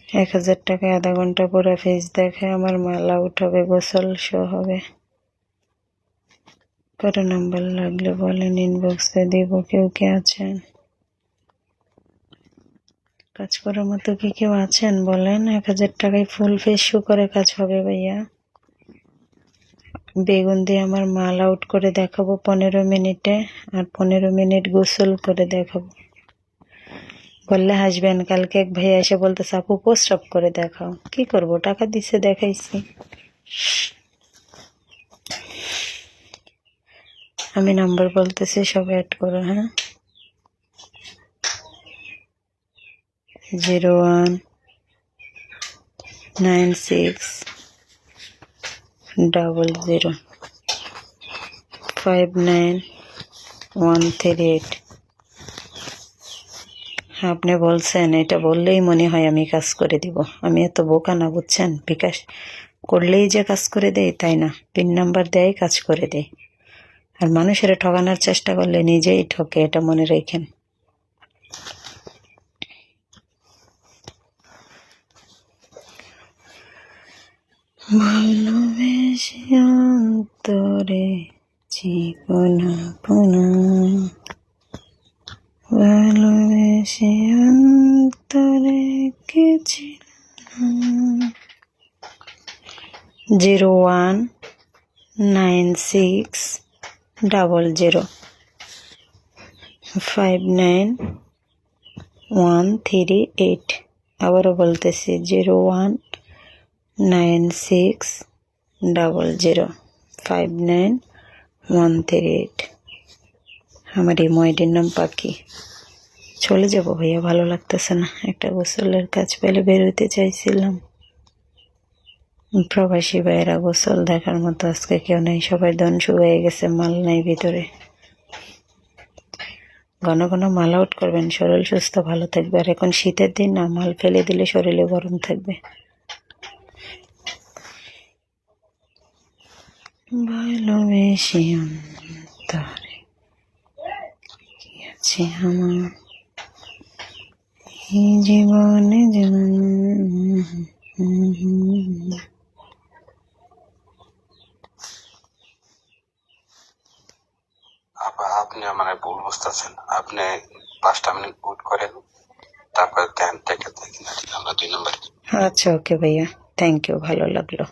1000 টাকায় আধা ঘন্টা পুরো ফেস দেখে আমার মাল আউট হবে, গোসল শো হবে। কারো নাম্বার লাগলে বলেন, ইনবক্সে দিব। কেউ কে আছেন কাজ করার মতো? কি কেউ আছেন বলেন? 1000 টাকায় ফুল ফেস শো করে কাজ হবে ভাইয়া। বেগুন দিয়ে আমার মাল আউট করে দেখাবো 15 মিনিটে, আর 15 মিনিট গোসল করে দেখাবো। বললে হাসবেন। কালকে এক ভাইয়া এসে বলতেছে আপু পোস্ট আপ করে দেখাও। কি করব, টাকা দিচ্ছে দেখাইছি। আমি নাম্বার বলতেছি, সব অ্যাড করো। হ্যাঁ, 019600591138। আপনি বলছেন, এটা বললেই মনে হয় আমি কাজ করে দিব। আমি এত বোকা না, বুঝছেন? বিকাশ করলেই যে কাজ করে দেয় তাই না, পিন নাম্বার দেয় কাজ করে দেয়। আর মানুষের ঠকানোর চেষ্টা করলে নিজেই ঠকে, এটা মনে রাখেন। ভালোবেসে অন্তরে জীবন আপনা, ভালোবেসে অন্তরে গেছিলাম। 019600591138। আবারও বলতেছি 019600591138। আমার এই ময়ডির নাম পাখি। চলে যাব ভাইয়া, ভালো লাগতেছে না। একটা গোসলের কাজ পেলে বেরোতে চাইছিলাম। প্রবাসী ভাইয়েরা গোসল দেখার মতো আজকে কেউ নেই, সবাই দন শুকিয়ে গেছে, মাল নাই ভিতরে। ঘন ঘন মাল আউট করবেন, শরীর সুস্থ ভালো থাকবে। আর এখন শীতের দিন না, মাল ফেলে দিলে শরীরে গরম থাকবে। ভালোবেসে অন্তরে কি আছে আমার, এই জীবনে আপনি আমার ভুল বুঝতেছেন। আপনি 5টা মিনিট বুট করেন, তারপর দেন, দেখে দেখি না, আমরা 2 নম্বর। আচ্ছা ওকে ভাইয়া, থ্যাংক ইউ, ভালো লাগলো।